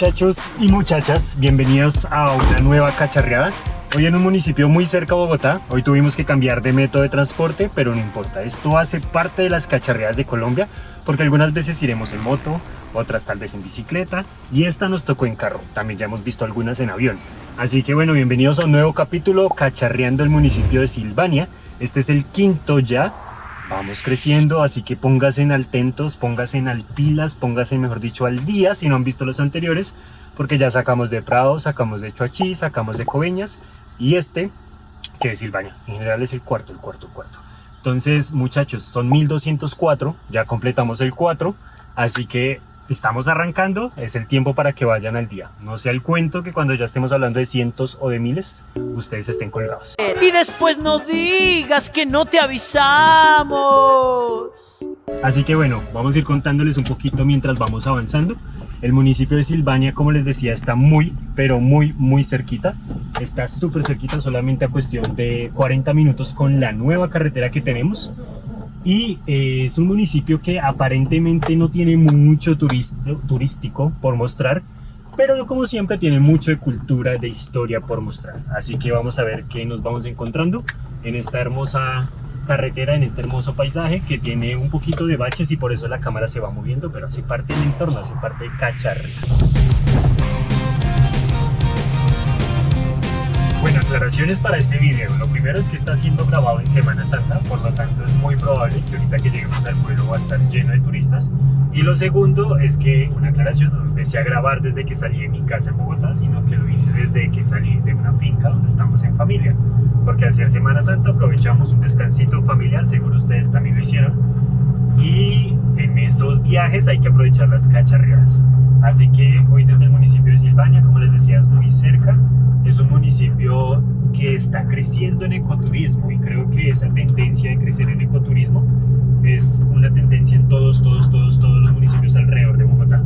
Muchachos y muchachas, bienvenidos a una nueva cacharreada. Hoy en un municipio muy cerca de Bogotá. Hoy tuvimos que cambiar de método de transporte, pero no importa. Esto hace parte de las cacharreadas de Colombia, porque algunas veces iremos en moto, otras tal vez en bicicleta, y esta nos tocó en carro. También ya hemos visto algunas en avión. Así que bueno, bienvenidos a un nuevo capítulo cacharreando el municipio de Silvania. Este es el quinto ya. Vamos creciendo, así que pónganse atentos, pónganse al pilas, pónganse mejor dicho al día si no han visto los anteriores, porque ya sacamos de Prado, sacamos de Choachí, sacamos de Coveñas y este, que es Silvania, en general es el cuarto. Entonces muchachos, son 1204, ya completamos el 4, así que estamos arrancando, es el tiempo para que vayan al día. No sea el cuento que cuando ya estemos hablando de cientos o de miles, ustedes estén colgados. Y después no digas que no te avisamos. Así que bueno, vamos a ir contándoles un poquito mientras vamos avanzando. El municipio de Silvania, como les decía, está muy, pero muy cerquita. Está súper cerquita, solamente a cuestión de 40 minutos con la nueva carretera que tenemos. Y es un municipio que aparentemente no tiene mucho turístico por mostrar, pero como siempre tiene mucho de cultura, de historia por mostrar. Así que vamos a ver qué nos vamos encontrando en esta hermosa carretera, en este hermoso paisaje que tiene un poquito de baches y por eso la cámara se va moviendo, pero hace parte del entorno, hace parte de cacharrea. Bueno, aclaraciones para este video. Lo primero es que está siendo grabado en Semana Santa, por lo tanto es muy probable que ahorita que lleguemos al pueblo va a estar lleno de turistas. Y lo segundo es que, una aclaración, no empecé a grabar desde que salí de mi casa en Bogotá, sino que lo hice desde que salí de una finca donde estamos en familia. Porque al ser Semana Santa aprovechamos un descansito familiar, seguro ustedes también lo hicieron. Y en esos viajes hay que aprovechar las cacharreadas. Así que hoy desde el municipio de Silvania, como les decía, es muy cerca. Es un municipio que está creciendo en ecoturismo y creo que esa tendencia de crecer en ecoturismo es una tendencia en todos los municipios alrededor de Bogotá.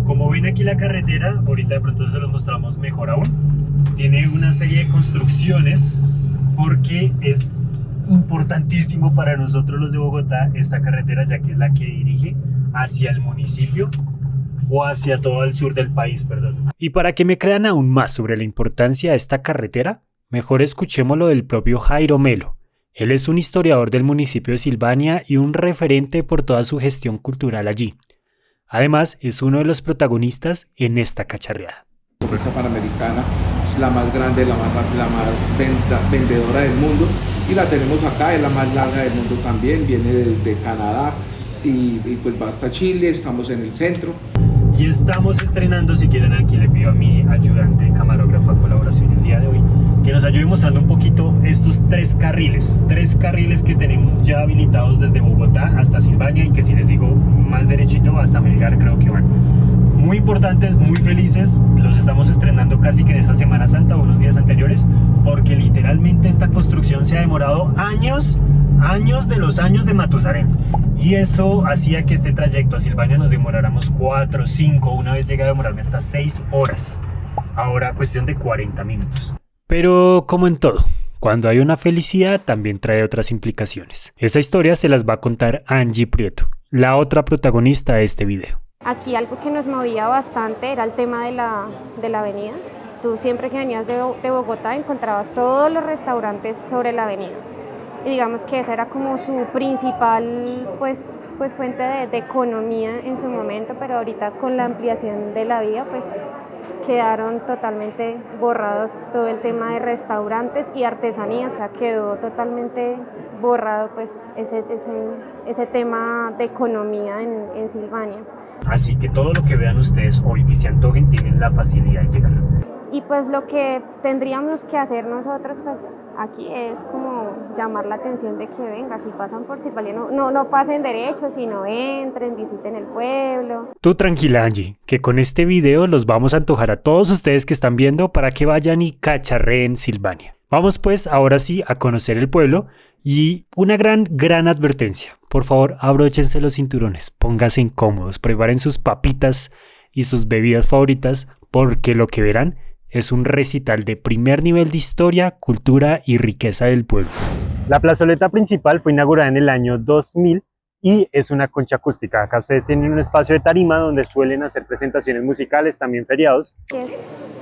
Como ven aquí la carretera, ahorita de pronto se los mostramos mejor aún, tiene una serie de construcciones porque es importantísimo para nosotros los de Bogotá esta carretera, ya que es la que dirige hacia el municipio o hacia todo el sur del país, perdón. Y para que me crean aún más sobre la importancia de esta carretera, mejor escuchemos lo del propio Jairo Melo. Él es un historiador del municipio de Silvania y un referente por toda su gestión cultural allí. Además, es uno de los protagonistas en esta cacharreada. La empresa panamericana es la más grande, la más vendedora del mundo y la tenemos acá, es la más larga del mundo también, viene de Canadá y pues va hasta Chile, estamos en el centro. Y estamos estrenando, si quieren aquí le pido a mi ayudante camarógrafa colaboración el día de hoy, que nos ayude mostrando un poquito estos tres carriles que tenemos ya habilitados desde Bogotá hasta Silvania y que si les digo más derechito hasta Melgar creo que van. Muy importantes, muy felices, los estamos estrenando casi que en esta Semana Santa o unos días anteriores, porque literalmente esta construcción se ha demorado años de los años de Matusalén, y eso hacía que este trayecto a Silvania nos demoráramos 4, 5, una vez llega a demorarme hasta 6 horas, ahora cuestión de 40 minutos. Pero como en todo, cuando hay una felicidad también trae otras implicaciones. Esa historia se las va a contar Angie Prieto, la otra protagonista de este video. Aquí algo que nos movía bastante era el tema de la avenida. Tú siempre que venías de Bogotá encontrabas todos los restaurantes sobre la avenida. Y digamos que esa era como su principal pues fuente de economía en su momento, pero ahorita con la ampliación de la vía pues quedaron totalmente borrados todo el tema de restaurantes y artesanías, o sea, quedó totalmente borrado pues ese tema de economía en Silvania. Así que todo lo que vean ustedes hoy y se antojen tienen la facilidad de llegar. Y pues lo que tendríamos que hacer nosotros pues aquí es como llamar la atención de que venga, si pasan por Silvania, no pasen derecho, sino entren, visiten el pueblo. Tú tranquila Angie, que con este video los vamos a antojar a todos ustedes que están viendo para que vayan y cacharreen Silvania. Vamos pues ahora sí a conocer el pueblo y una gran advertencia. Por favor, abróchense los cinturones, pónganse incómodos, preparen sus papitas y sus bebidas favoritas porque lo que verán es un recital de primer nivel de historia, cultura y riqueza del pueblo. La plazoleta principal fue inaugurada en el año 2000 y es una concha acústica. Acá ustedes tienen un espacio de tarima donde suelen hacer presentaciones musicales, también feriados.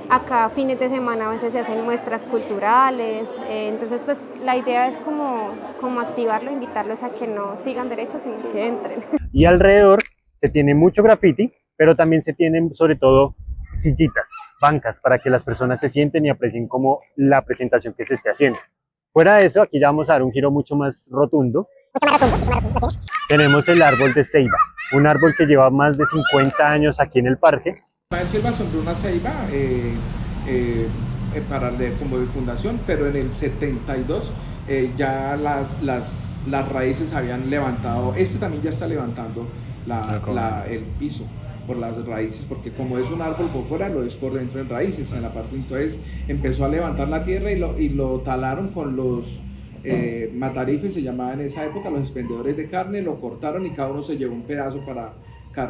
Acá fines de semana a veces se hacen muestras culturales, entonces pues la idea es como activarlo, invitarlos a que no sigan derechos, sino que entren. Y alrededor se tiene mucho graffiti, pero también se tienen sobre todo sillitas, bancas, para que las personas se sienten y aprecien como la presentación que se esté haciendo. Fuera de eso, aquí ya vamos a dar un giro mucho más rotundo. Tenemos el árbol de ceiba, un árbol que lleva más de 50 años aquí en el parque. Ismael Silva sembró una ceiba como de fundación, pero en el 72 ya las raíces habían levantado, también ya está levantando el piso por las raíces, porque como es un árbol por fuera, lo es por dentro en raíces, en la parte. Entonces empezó a levantar la tierra y lo talaron con los matarifes, se llamaba en esa época, los expendedores de carne, lo cortaron y cada uno se llevó un pedazo para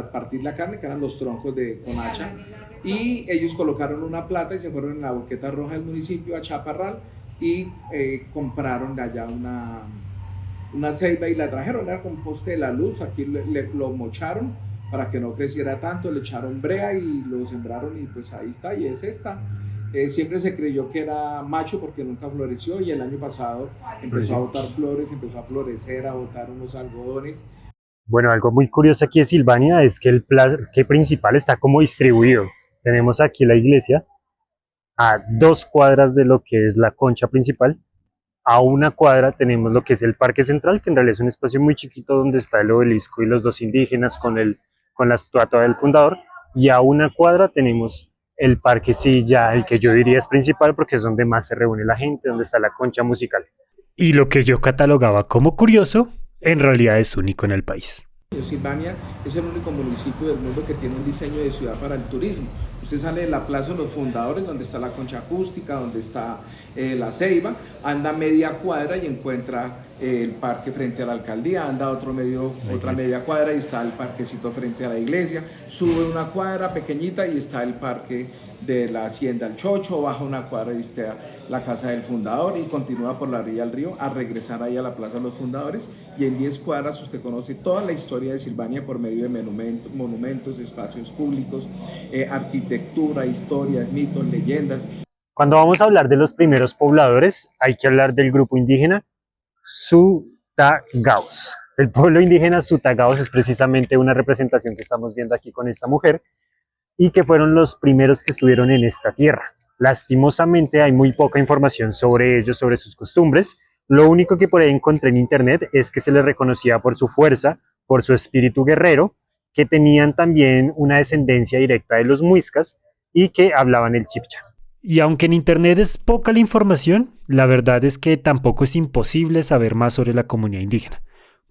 partir la carne, que eran los troncos con hacha, y ellos colocaron una plata y se fueron en la Boqueta Roja del municipio a Chaparral y compraron de allá una ceiba y la trajeron al composte de la luz. Aquí lo mocharon para que no creciera tanto, le echaron brea y lo sembraron y pues ahí está, y es esta. Siempre se creyó que era macho porque nunca floreció, y el año pasado empezó a botar flores, empezó a florecer, a botar unos algodones. Bueno, algo muy curioso aquí de Silvania es que el parque principal está como distribuido. Tenemos aquí la iglesia a 2 cuadras de lo que es la concha principal. A 1 cuadra tenemos lo que es el parque central, que en realidad es un espacio muy chiquito donde está el obelisco y los 2 indígenas con la estatua del fundador. Y a 1 cuadra tenemos el parque, sí, ya el que yo diría es principal porque es donde más se reúne la gente, donde está la concha musical. Y lo que yo catalogaba como curioso, en realidad es único en el país. Silvania es el único municipio del mundo que tiene un diseño de ciudad para el turismo. Usted sale de la Plaza de los Fundadores, donde está la concha acústica, donde está la ceiba, anda media cuadra y encuentra el parque frente a la alcaldía, anda otra media cuadra y está el parquecito frente a la iglesia, sube 1 cuadra pequeñita y está el parque de la Hacienda El Chocho, baja 1 cuadra y está la casa del fundador, y continúa por la orilla del río a regresar ahí a la Plaza de los Fundadores, y en 10 cuadras usted conoce toda la historia de Silvania por medio de monumentos, espacios públicos, arquitectura, historias, mitos, leyendas. Cuando vamos a hablar de los primeros pobladores, hay que hablar del grupo indígena Sutagaos. El pueblo indígena Sutagaos es precisamente una representación que estamos viendo aquí con esta mujer, y que fueron los primeros que estuvieron en esta tierra. Lastimosamente hay muy poca información sobre ellos, sobre sus costumbres. Lo único que por ahí encontré en internet es que se les reconocía por su fuerza, por su espíritu guerrero, que tenían también una descendencia directa de los muiscas y que hablaban el chipcha. Y aunque en internet es poca la información, la verdad es que tampoco es imposible saber más sobre la comunidad indígena,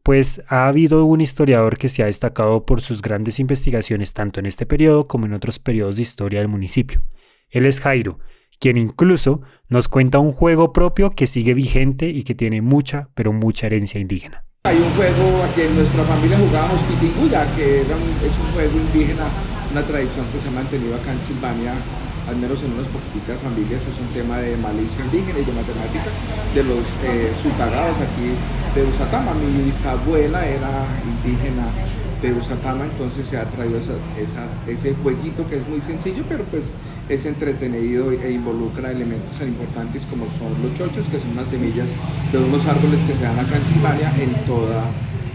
pues ha habido un historiador que se ha destacado por sus grandes investigaciones tanto en este periodo como en otros periodos de historia del municipio. Él es Jairo, quien incluso nos cuenta un juego propio que sigue vigente y que tiene mucha, pero mucha herencia indígena. Hay un juego que en nuestra familia jugábamos pitinguya, que es un juego indígena, una tradición que se ha mantenido acá en Silvania, al menos en unas poquitas familias. Es un tema de malicia indígena y de matemática de los Sutagaos aquí de Usatama. Mi bisabuela era indígena de Usatama, entonces se ha traído ese jueguito que es muy sencillo, pero pues es entretenido e involucra elementos tan importantes como son los chochos, que son unas semillas de unos árboles que se dan acá en Silvania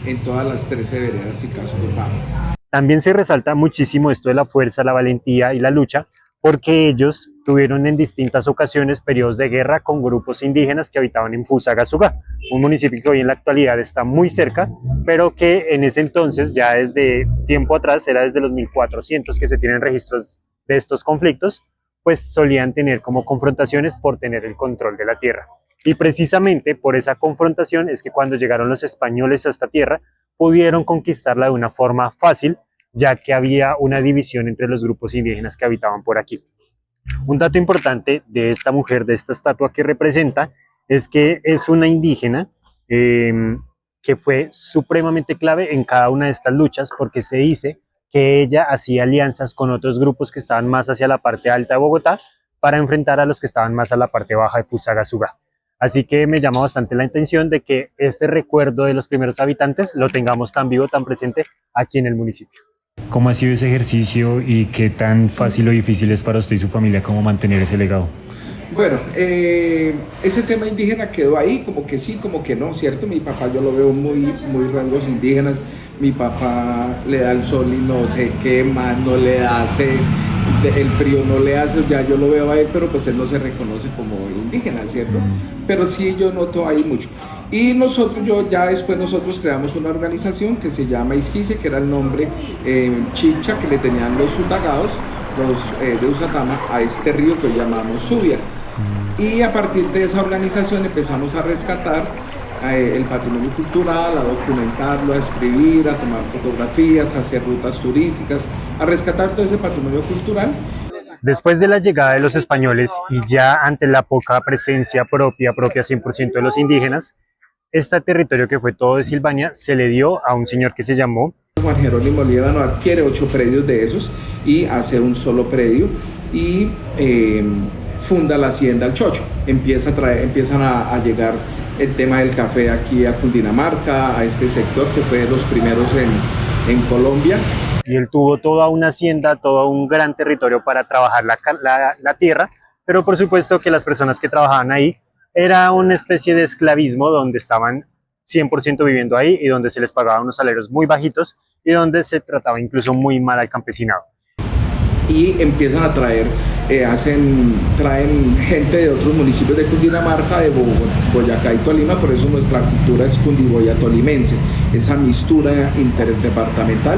en todas las 13 veredas y casos urbanos. También se resalta muchísimo esto de la fuerza, la valentía y la lucha, porque ellos tuvieron en distintas ocasiones periodos de guerra con grupos indígenas que habitaban en Fusagasugá, un municipio que hoy en la actualidad está muy cerca, pero que en ese entonces, ya desde tiempo atrás, era desde los 1400 que se tienen registros de estos conflictos, pues solían tener como confrontaciones por tener el control de la tierra. Y precisamente por esa confrontación es que cuando llegaron los españoles a esta tierra, pudieron conquistarla de una forma fácil, ya que había una división entre los grupos indígenas que habitaban por aquí. Un dato importante de esta mujer, de esta estatua que representa, es que es una indígena que fue supremamente clave en cada una de estas luchas, porque se dice que ella hacía alianzas con otros grupos que estaban más hacia la parte alta de Bogotá para enfrentar a los que estaban más a la parte baja de Fusagasugá. Así que me llama bastante la atención de que este recuerdo de los primeros habitantes lo tengamos tan vivo, tan presente aquí en el municipio. ¿Cómo ha sido ese ejercicio y qué tan fácil o difícil es para usted y su familia cómo mantener ese legado? Bueno, ese tema indígena quedó ahí, como que sí, como que no, ¿cierto? Mi papá yo lo veo muy rasgos indígenas, mi papá le da el sol y no se quema, no le hace, el frío no le hace, ya yo lo veo a él, pero pues él no se reconoce como indígena, ¿cierto? Pero sí yo noto ahí mucho. Y nosotros creamos una organización que se llama Isquise, que era el nombre chicha que le tenían los utagados, los de Usatama, a este río que llamamos Subia. Y a partir de esa organización empezamos a rescatar el patrimonio cultural, a documentarlo, a escribir, a tomar fotografías, a hacer rutas turísticas, a rescatar todo ese patrimonio cultural. Después de la llegada de los españoles y ya ante la poca presencia propia 100% de los indígenas, este territorio que fue todo de Silvania se le dio a un señor que se llamó Juan Jerónimo Líbano. Adquiere 8 predios de esos y hace un solo predio y funda la hacienda El Chocho. Empiezan a llegar el tema del café aquí a Cundinamarca, a este sector que fue de los primeros en Colombia. Y él tuvo toda una hacienda, todo un gran territorio para trabajar la tierra, pero por supuesto que las personas que trabajaban ahí era una especie de esclavismo donde estaban 100% viviendo ahí y donde se les pagaba unos salarios muy bajitos y donde se trataba incluso muy mal al campesinado. Y empiezan a traen gente de otros municipios de Cundinamarca, de Boyacá y Tolima, por eso nuestra cultura es cundiboya-tolimense, esa mistura interdepartamental.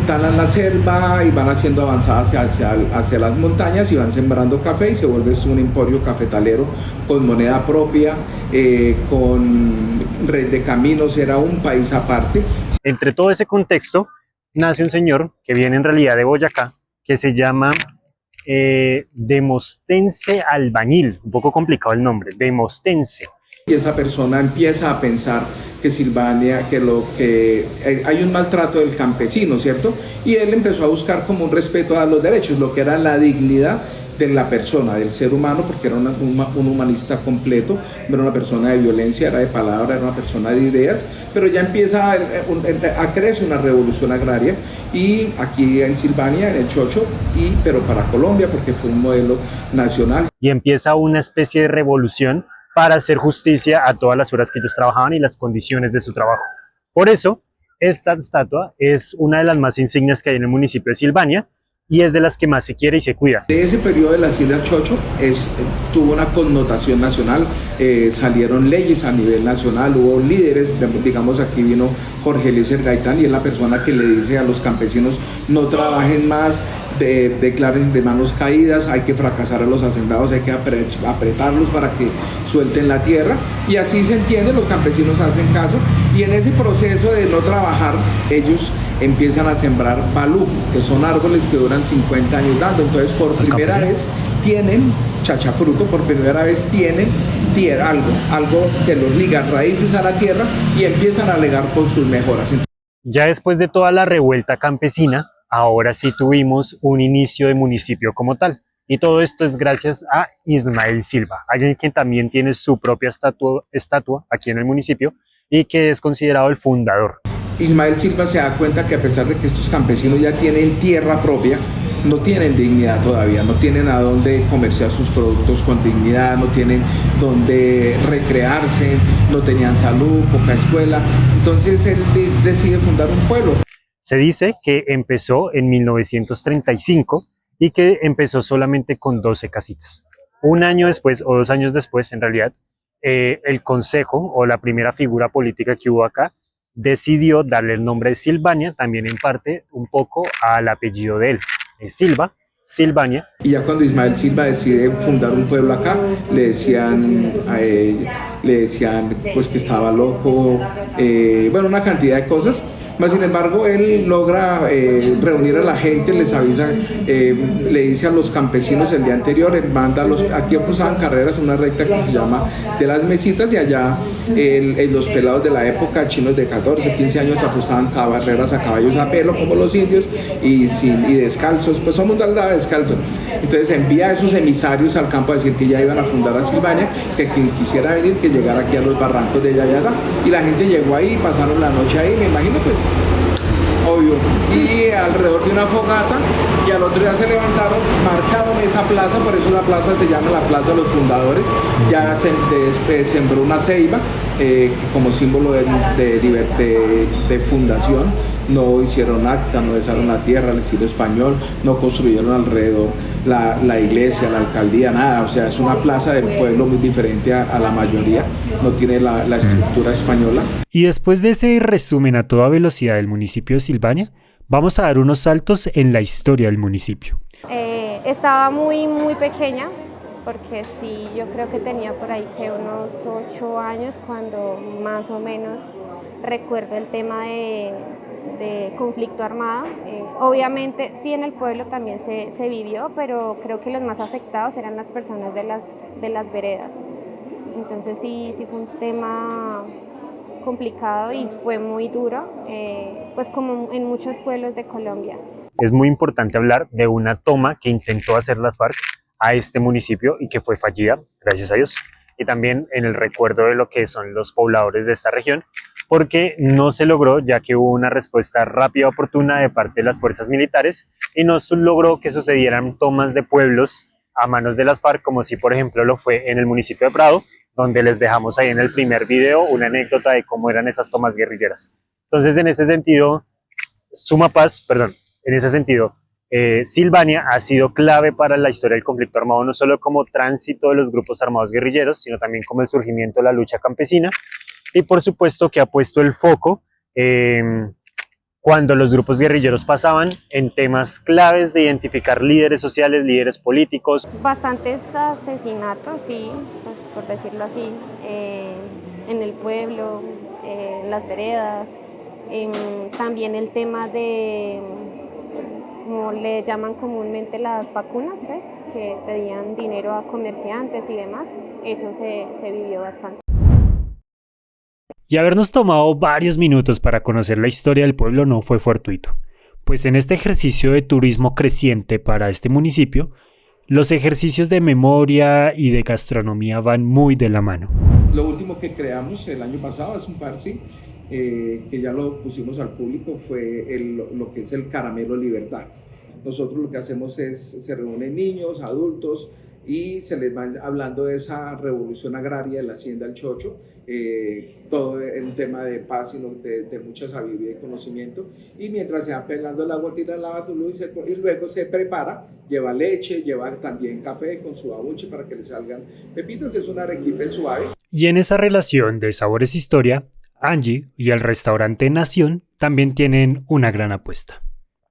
Talan la selva y van haciendo avanzadas hacia las montañas y van sembrando café y se vuelve un emporio cafetalero con moneda propia, con red de caminos, era un país aparte. Entre todo ese contexto nace un señor que viene en realidad de Boyacá, que se llama Demostense Albañil, un poco complicado el nombre, Demostense. Y esa persona empieza a pensar que Silvania, hay un maltrato del campesino, ¿cierto? Y él empezó a buscar como un respeto a los derechos, lo que era la dignidad de la persona, del ser humano, porque era un humanista completo, no era una persona de violencia, era de palabra, era una persona de ideas, pero ya empieza a crecer una revolución agraria, y aquí en Silvania, en el Chocho, pero para Colombia, porque fue un modelo nacional. Y empieza una especie de revolución para hacer justicia a todas las horas que ellos trabajaban y las condiciones de su trabajo. Por eso, esta estatua es una de las más insignes que hay en el municipio de Silvania y es de las que más se quiere y se cuida. De ese periodo de la hacienda Chocho tuvo una connotación nacional, salieron leyes a nivel nacional, hubo líderes, digamos aquí vino Jorge Eliezer Gaitán y es la persona que le dice a los campesinos no trabajen más, declaren de manos caídas, hay que fracasar a los hacendados, hay que apretarlos para que suelten la tierra, y así se entiende, los campesinos hacen caso, y en ese proceso de no trabajar, ellos empiezan a sembrar balú, que son árboles que duran 50 años dando, entonces por primera vez tienen chachafruto, por primera vez tienen tierra, algo que los liga raíces a la tierra y empiezan a legar por sus mejoras. Ya después de toda la revuelta campesina, ahora sí tuvimos un inicio de municipio como tal. Y todo esto es gracias a Ismael Silva, alguien que también tiene su propia estatua aquí en el municipio y que es considerado el fundador. Ismael Silva se da cuenta que a pesar de que estos campesinos ya tienen tierra propia, no tienen dignidad todavía, no tienen a dónde comerciar sus productos con dignidad, no tienen dónde recrearse, no tenían salud, poca escuela. Entonces él decide fundar un pueblo. Se dice que empezó en 1935 y que empezó solamente con 12 casitas. Un año después, o 2 años después, en realidad, el consejo o la primera figura política que hubo acá decidió darle el nombre de Silvania, también en parte un poco al apellido de él, Silva, Silvania. Y ya cuando Ismael Silva decide fundar un pueblo acá, le decían pues que estaba loco, bueno, una cantidad de cosas, Mas sin embargo él logra reunir a la gente, les avisa, le dice a los campesinos el día anterior, manda aquí usaban carreras en una recta que se llama de las Mesitas, y allá los pelados de la época, chinos de 14, 15 años, apostaban carreras a caballos a pelo como los indios y descalzos, pues todo el mundo andaba descalzo. Entonces envía a esos emisarios al campo a decir que ya iban a fundar a Silvania, que quien quisiera venir, que llegara aquí a los barrancos de Yayagá, y la gente llegó ahí, pasaron la noche ahí, me imagino, pues obvio, y alrededor de una fogata, y al otro día se levantaron, marcaron esa plaza, por eso la plaza se llama la Plaza de los Fundadores. Ya se sembró una ceiba como símbolo de fundación. No hicieron acta, no besaron la tierra al estilo español, no construyeron alrededor la iglesia, la alcaldía, nada. O sea, es una plaza del pueblo muy diferente a la mayoría, no tiene la estructura española. Y después de ese resumen a toda velocidad del municipio de Silvania, vamos a dar unos saltos en la historia del municipio. Estaba muy pequeña, porque sí, yo creo que tenía por ahí que unos 8 años cuando más o menos recuerdo el tema de conflicto armado. Obviamente sí, en el pueblo también se vivió, pero creo que los más afectados eran las personas de las veredas. Entonces sí fue un tema complicado y fue muy duro, pues como en muchos pueblos de Colombia. Es muy importante hablar de una toma que intentó hacer las FARC a este municipio y que fue fallida, gracias a Dios, y también en el recuerdo de lo que son los pobladores de esta región, porque no se logró, ya que hubo una respuesta rápida y oportuna de parte de las fuerzas militares y no logró que sucedieran tomas de pueblos a manos de las FARC, como si por ejemplo lo fue en el municipio de Prado, donde les dejamos ahí en el primer video una anécdota de cómo eran esas tomas guerrilleras. Entonces en ese sentido, Silvania ha sido clave para la historia del conflicto armado, no solo como tránsito de los grupos armados guerrilleros, sino también como el surgimiento de la lucha campesina, y por supuesto que ha puesto el foco cuando los grupos guerrilleros pasaban en temas claves de identificar líderes sociales, líderes políticos. Bastantes asesinatos, sí, pues por decirlo así, en el pueblo, en las veredas, también el tema de, como le llaman comúnmente, las vacunas, ¿ves? Que pedían dinero a comerciantes y demás, eso se vivió bastante. Y habernos tomado varios minutos para conocer la historia del pueblo no fue fortuito, pues en este ejercicio de turismo creciente para este municipio, los ejercicios de memoria y de gastronomía van muy de la mano. Lo último que creamos el año pasado es un parsi, que ya lo pusimos al público, fue lo que es el Caramelo Libertad. Nosotros lo que hacemos es, se reúnen niños, adultos, y se les va hablando de esa revolución agraria de la hacienda del Chocho, todo el tema de paz y de mucha sabiduría y conocimiento, y mientras se va pelando el agua tira la batulú y luego se prepara, lleva leche, lleva también café con su abuche para que le salgan pepitas, es una arequipe suave. Y en esa relación de sabores historia, Angie y el restaurante Nación también tienen una gran apuesta.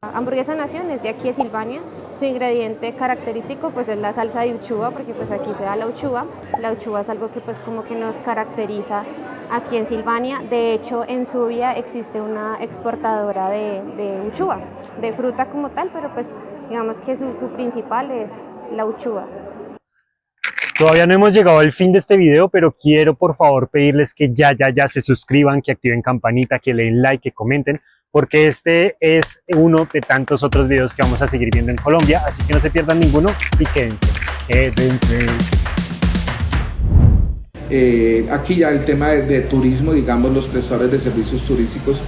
Hamburguesa Nación es de aquí de Silvania. Su ingrediente característico pues es la salsa de uchuva, porque pues aquí se da la uchuva. La uchuva es algo que pues como que nos caracteriza aquí en Silvania. De hecho, en Subia existe una exportadora de uchuva, de fruta como tal, pero pues digamos que su principal es la uchuva. Todavía no hemos llegado al fin de este video, pero quiero por favor pedirles que ya se suscriban, que activen campanita, que le den like, que comenten, porque este es uno de tantos otros videos que vamos a seguir viendo en Colombia, así que no se pierdan ninguno y quédense. Aquí ya el tema de turismo, digamos, los prestadores de servicios turísticos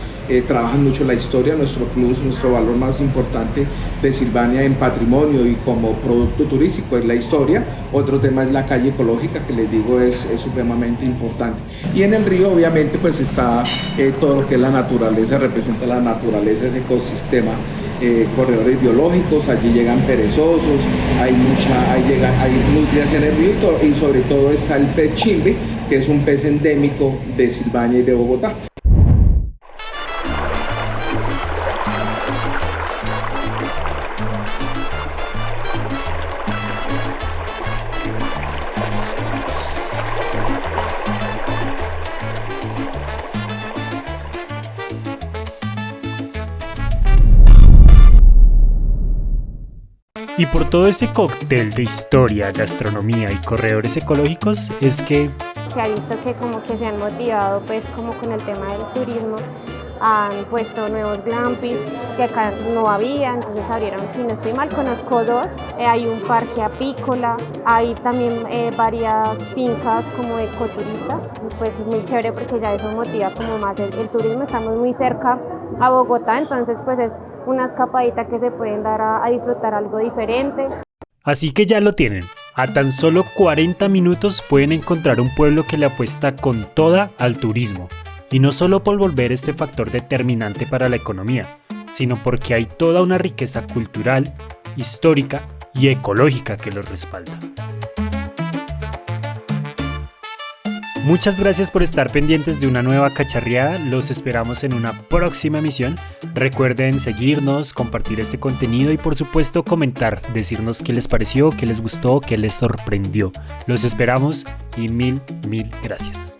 trabajan mucho la historia. Nuestro plus, nuestro valor más importante de Silvania en patrimonio y como producto turístico es la historia. Otro tema es la calle ecológica, que les digo es supremamente importante. Y en el río obviamente pues está todo lo que es la naturaleza, representa la naturaleza, ese ecosistema. Corredores biológicos, allí llegan perezosos, hay nutrias en el río y sobre todo está el pez chimbe, que es un pez endémico de Silvania y de Bogotá. Y por todo ese cóctel de historia, gastronomía y corredores ecológicos es que Se ha visto que como que se han motivado pues como con el tema del turismo, han puesto nuevos glampings que acá no había, entonces abrieron, si no estoy mal, conozco dos, hay un parque apícola, hay también varias fincas como ecoturistas, pues es muy chévere porque ya eso motiva como más el turismo, estamos muy cerca a Bogotá, entonces pues es una escapadita que se pueden dar a disfrutar algo diferente. Así que ya lo tienen. A tan solo 40 minutos pueden encontrar un pueblo que le apuesta con toda al turismo. Y no solo por volver este factor determinante para la economía, sino porque hay toda una riqueza cultural, histórica y ecológica que los respalda. Muchas gracias por estar pendientes de una nueva cacharreada, los esperamos en una próxima emisión. Recuerden seguirnos, compartir este contenido y por supuesto comentar, decirnos qué les pareció, qué les gustó, qué les sorprendió. Los esperamos y mil gracias.